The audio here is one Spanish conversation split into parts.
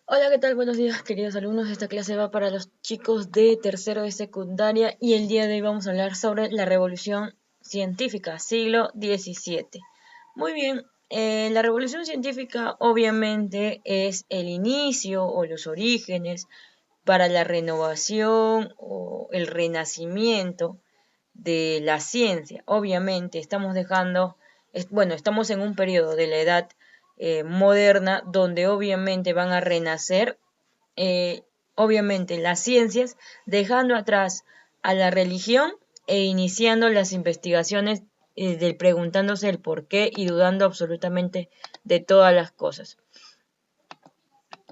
Hola, ¿qué tal? Buenos días, queridos alumnos. Esta clase va para los chicos de tercero de secundaria y el día de hoy vamos a hablar sobre la revolución científica, siglo XVII. Muy bien, la revolución científica obviamente es el inicio o los orígenes para la renovación o el renacimiento de la ciencia. Obviamente estamos en un periodo de la edad moderna donde obviamente van a renacer, eh, obviamente las ciencias, dejando atrás a la religión e iniciando las investigaciones preguntándose el por qué y dudando absolutamente de todas las cosas.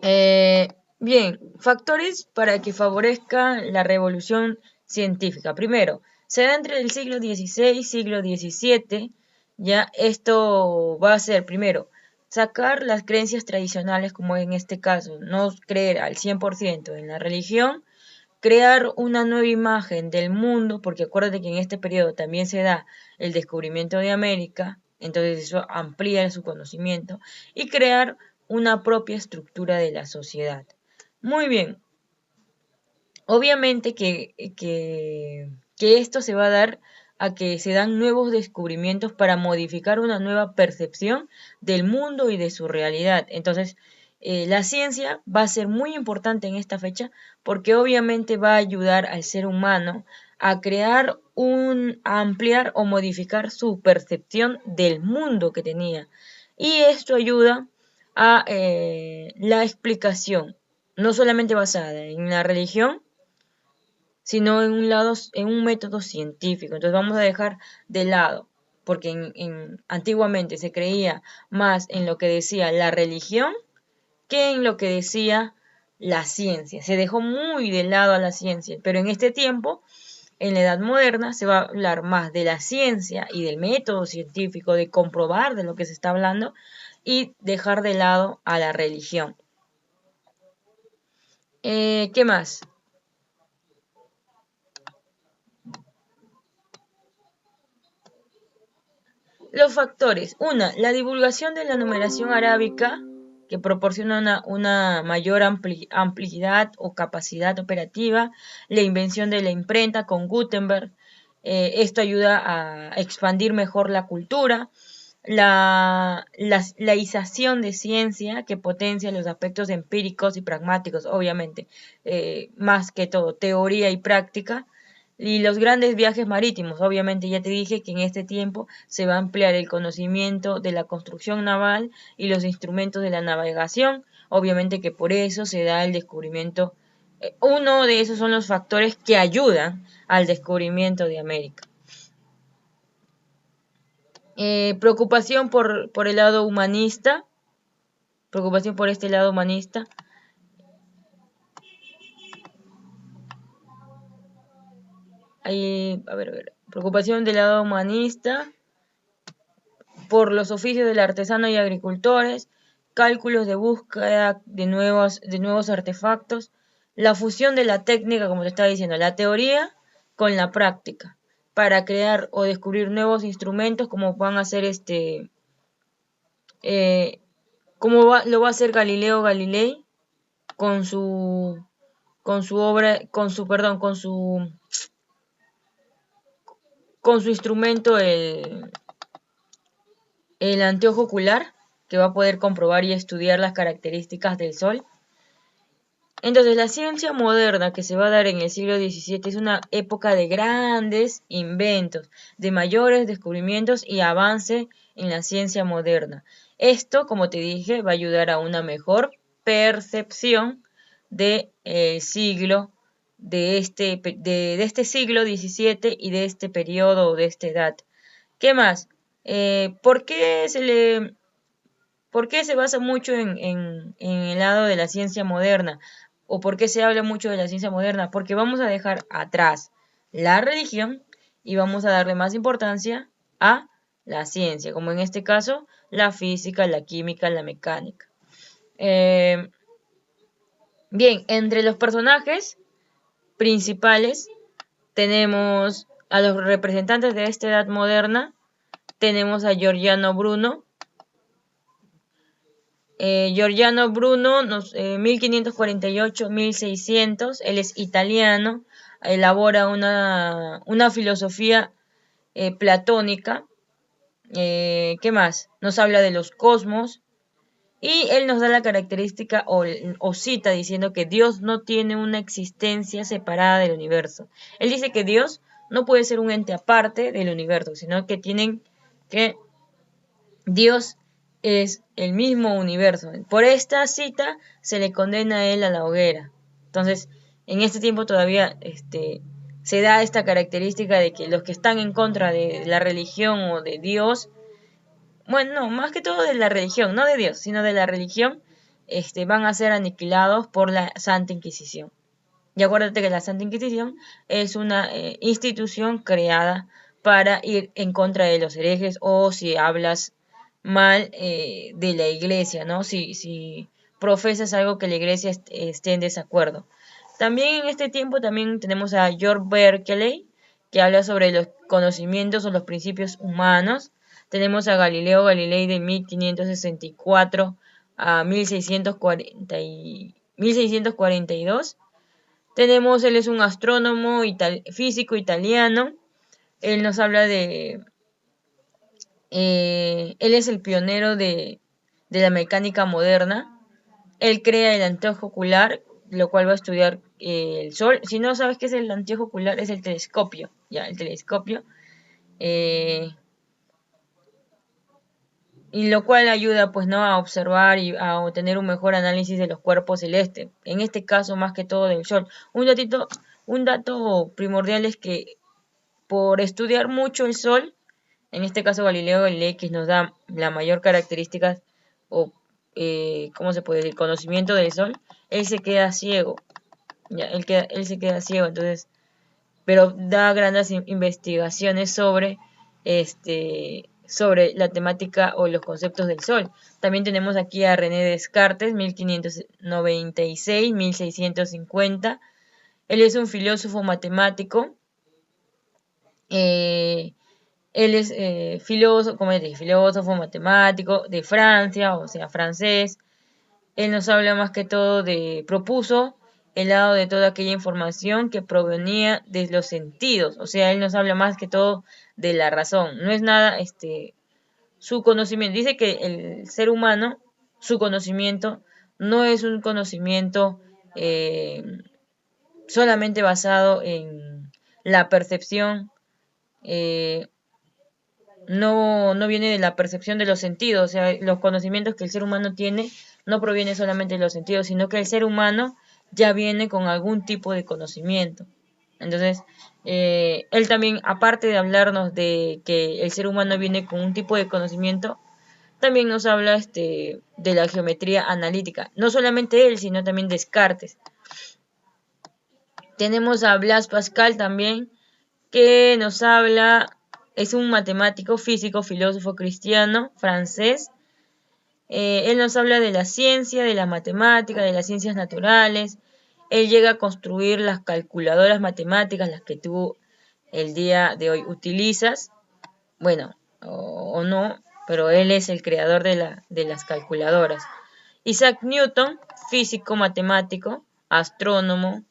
Bien, factores para que favorezca la revolución científica. Primero, se da entre el siglo XVI y siglo XVII. Ya esto va a ser, primero, sacar las creencias tradicionales, como en este caso, no creer al 100% en la religión, crear una nueva imagen del mundo, porque acuérdate que en este periodo también se da el descubrimiento de América, entonces eso amplía su conocimiento, y crear una propia estructura de la sociedad. Muy bien, obviamente que esto se va a dar a que se dan nuevos descubrimientos para modificar una nueva percepción del mundo y de su realidad. Entonces, la ciencia va a ser muy importante en esta fecha porque obviamente va a ayudar al ser humano a crear a ampliar o modificar su percepción del mundo que tenía. Y esto ayuda a la explicación, no solamente basada en la religión, sino en un método científico. Entonces vamos a dejar de lado, porque antiguamente se creía más en lo que decía la religión que en lo que decía la ciencia. Se dejó muy de lado a la ciencia, pero en este tiempo, en la edad moderna, se va a hablar más de la ciencia y del método científico, de comprobar de lo que se está hablando y dejar de lado a la religión. ¿Qué más? Los factores. La divulgación de la numeración arábica, que proporciona una mayor amplicidad o capacidad operativa. La invención de la imprenta con Gutenberg. Esto ayuda a expandir mejor la cultura. La laización de ciencia, que potencia los aspectos empíricos y pragmáticos, obviamente, más que todo, teoría y práctica. Y los grandes viajes marítimos, obviamente ya te dije que en este tiempo se va a ampliar el conocimiento de la construcción naval y los instrumentos de la navegación, obviamente que por eso se da el descubrimiento, uno de esos son los factores que ayudan al descubrimiento de América. Preocupación por el lado humanista, preocupación por este lado humanista. Preocupación del lado humanista por los oficios del artesano y agricultores, cálculos de búsqueda de nuevos artefactos, la fusión de la técnica, como te estaba diciendo, la teoría con la práctica, para crear o descubrir nuevos instrumentos como van a ser lo va a hacer Galileo Galilei con su obra, con su instrumento, el anteojo ocular, que va a poder comprobar y estudiar las características del Sol. Entonces, la ciencia moderna que se va a dar en el siglo XVII es una época de grandes inventos, de mayores descubrimientos y avance en la ciencia moderna. Esto, como te dije, va a ayudar a una mejor percepción de siglo, de este siglo XVII y de este periodo, de esta edad. ¿Qué más? ¿Por qué se basa mucho en el lado de la ciencia moderna? ¿O por qué se habla mucho de la ciencia moderna? Porque vamos a dejar atrás la religión y vamos a darle más importancia a la ciencia, como en este caso la física, la química, la mecánica. Bien, entre los personajes principales tenemos a los representantes de esta edad moderna, tenemos a Giordano Bruno, Giordano Bruno, 1548-1600, él es italiano, elabora una filosofía platónica. ¿Qué más? Nos habla de los cosmos y él nos da la característica o cita diciendo que Dios no tiene una existencia separada del universo. Él dice que Dios no puede ser un ente aparte del universo, sino que Dios es el mismo universo. Por esta cita se le condena a él a la hoguera. Entonces, en este tiempo todavía se da esta característica de que los que están en contra de la religión o de Dios, bueno, no, más que todo de la religión, no de Dios, sino de la religión, van a ser aniquilados por la Santa Inquisición. Y acuérdate que la Santa Inquisición es una institución creada para ir en contra de los herejes o si hablas mal de la iglesia, ¿no? Si profesas algo que la iglesia esté en desacuerdo. También en este tiempo también tenemos a George Berkeley, que habla sobre los conocimientos o los principios humanos. Tenemos a Galileo Galilei de 1564 a 1642. Él es un astrónomo físico italiano. Él nos habla él es el pionero de la mecánica moderna. Él crea el anteojo ocular, lo cual va a estudiar el Sol. Si no sabes qué es el anteojo ocular, es el telescopio. Ya, el telescopio. Y lo cual ayuda pues no a observar y a obtener un mejor análisis de los cuerpos celestes, en este caso más que todo del Sol. Un dato primordial es que por estudiar mucho el Sol, en este caso Galileo Galilei, que nos da la mayor característica o ¿cómo se puede decir? Conocimiento del Sol, él se queda ciego, ya, él se queda ciego, entonces, pero da grandes investigaciones sobre la temática o los conceptos del Sol. También tenemos aquí a René Descartes, 1596-1650. Él es un filósofo matemático. Él es filósofo, como dije, filósofo matemático de Francia, o sea, francés. Él nos habla más que todo propuso el lado de toda aquella información que provenía de los sentidos, o sea, él nos habla más que todo de la razón, no es nada, su conocimiento, dice que el ser humano, su conocimiento, no es un conocimiento solamente basado en la percepción, no viene de la percepción de los sentidos, o sea, los conocimientos que el ser humano tiene no provienen solamente de los sentidos, sino que el ser humano ya viene con algún tipo de conocimiento. Entonces, él también, aparte de hablarnos de que el ser humano viene con un tipo de conocimiento, también nos habla de la geometría analítica. No solamente él, sino también Descartes. Tenemos a Blaise Pascal también, que nos habla, es un matemático, físico, filósofo cristiano, francés. Él nos habla de la ciencia, de la matemática, de las ciencias naturales. Él llega a construir las calculadoras matemáticas, las que tú el día de hoy utilizas. Bueno, o no, pero él es el creador de las calculadoras. Isaac Newton, físico, matemático, astrónomo.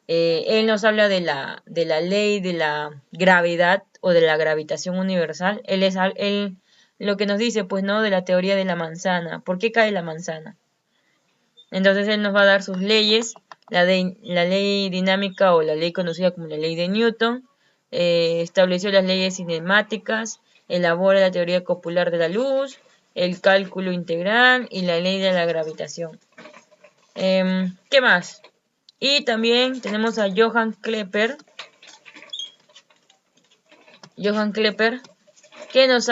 Él nos habla de la ley de la gravedad o de la gravitación universal. Él lo que nos dice, pues, ¿no? De la teoría de la manzana. ¿Por qué cae la manzana? Entonces él nos va a dar sus leyes, la ley dinámica o la ley conocida como la ley de Newton, estableció las leyes cinemáticas, elabora la teoría copular de la luz, el cálculo integral y la ley de la gravitación. ¿Qué más? Y también tenemos a Johann Kepler, que nos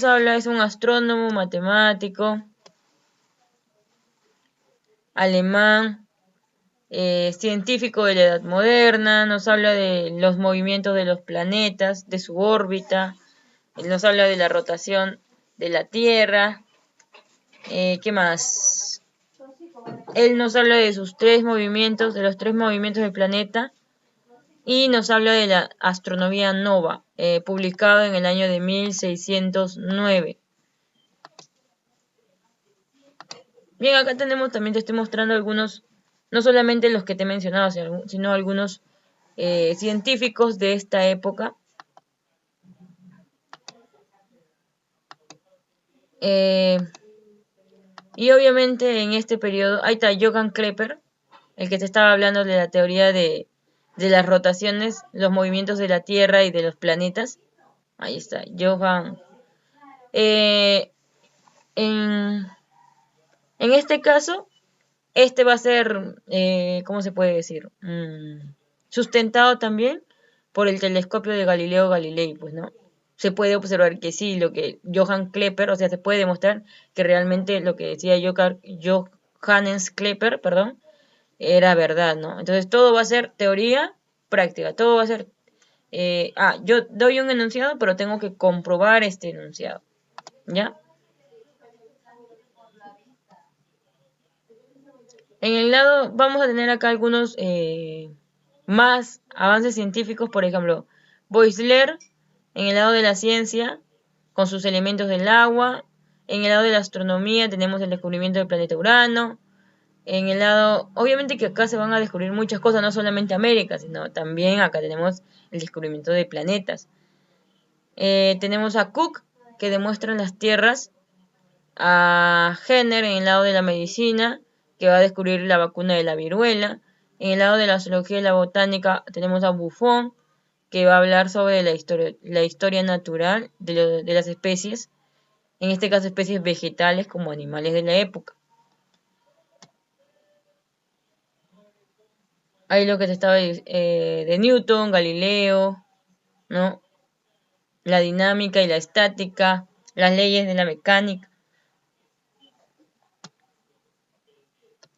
habla es un astrónomo, matemático, alemán, científico de la Edad Moderna, nos habla de los movimientos de los planetas, de su órbita, nos habla de la rotación de la Tierra. ¿Qué más? Él nos habla de sus tres movimientos, de los tres movimientos del planeta, y nos habla de la astronomía nova. publicado en el año de 1609. Bien, acá tenemos, también te estoy mostrando algunos, no solamente los que te he mencionado, sino algunos científicos de esta época. Y obviamente en este periodo, ahí está Johann Kepler, el que te estaba hablando de la teoría de las rotaciones, los movimientos de la Tierra y de los planetas. Ahí está, Johann. En este caso, este va a ser, ¿cómo se puede decir? Sustentado también por el telescopio de Galileo Galilei, pues, ¿no? Se puede observar que sí, lo que Johann Kepler, o sea, se puede demostrar que realmente lo que decía Johannes Kepler, perdón, era verdad, ¿no? Entonces todo va a ser teoría práctica, todo va a ser, yo doy un enunciado, pero tengo que comprobar este enunciado, ¿ya? En el lado, vamos a tener acá algunos más avances científicos, por ejemplo, Boisler, en el lado de la ciencia, con sus elementos del agua. En el lado de la astronomía tenemos el descubrimiento del planeta Urano. En el lado, obviamente que acá se van a descubrir muchas cosas, no solamente América, sino también acá tenemos el descubrimiento de planetas. Tenemos a Cook, que demuestra las tierras, a Jenner en el lado de la medicina, que va a descubrir la vacuna de la viruela. En el lado de la zoología y la botánica tenemos a Buffon, que va a hablar sobre la historia natural de las especies, en este caso especies vegetales como animales de la época. Ahí lo que se estaba de Newton, Galileo, ¿no? La dinámica y la estática, las leyes de la mecánica.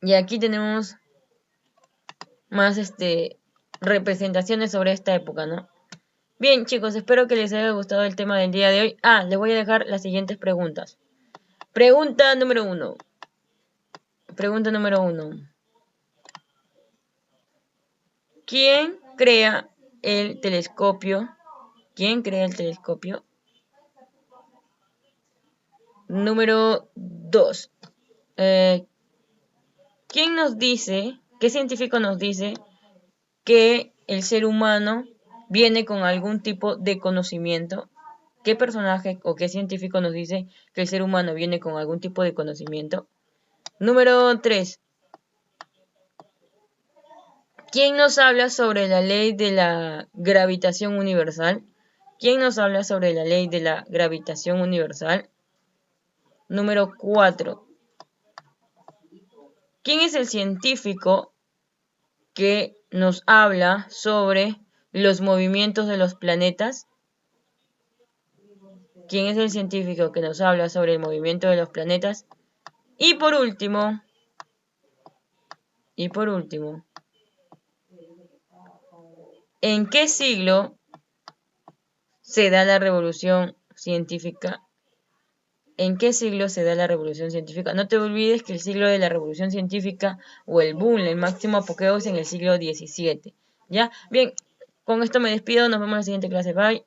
Y aquí tenemos más representaciones sobre esta época, ¿no? Bien, chicos, espero que les haya gustado el tema del día de hoy. Les voy a dejar las siguientes preguntas. Pregunta número 1. Pregunta número 1. ¿Quién crea el telescopio? ¿Quién crea el telescopio? Número 2. ¿Quién nos dice, qué científico nos dice que el ser humano viene con algún tipo de conocimiento? ¿Qué personaje o qué científico nos dice que el ser humano viene con algún tipo de conocimiento? Número 3. ¿Quién nos habla sobre la ley de la gravitación universal? ¿Quién nos habla sobre la ley de la gravitación universal? Número 4. ¿Quién es el científico que nos habla sobre los movimientos de los planetas? ¿Quién es el científico que nos habla sobre el movimiento de los planetas? Y por último, ¿en qué siglo se da la revolución científica? ¿En qué siglo se da la revolución científica? No te olvides que el siglo de la revolución científica o el boom, el máximo apogeo es en el siglo XVII. ¿Ya? Bien, con esto me despido. Nos vemos en la siguiente clase. Bye.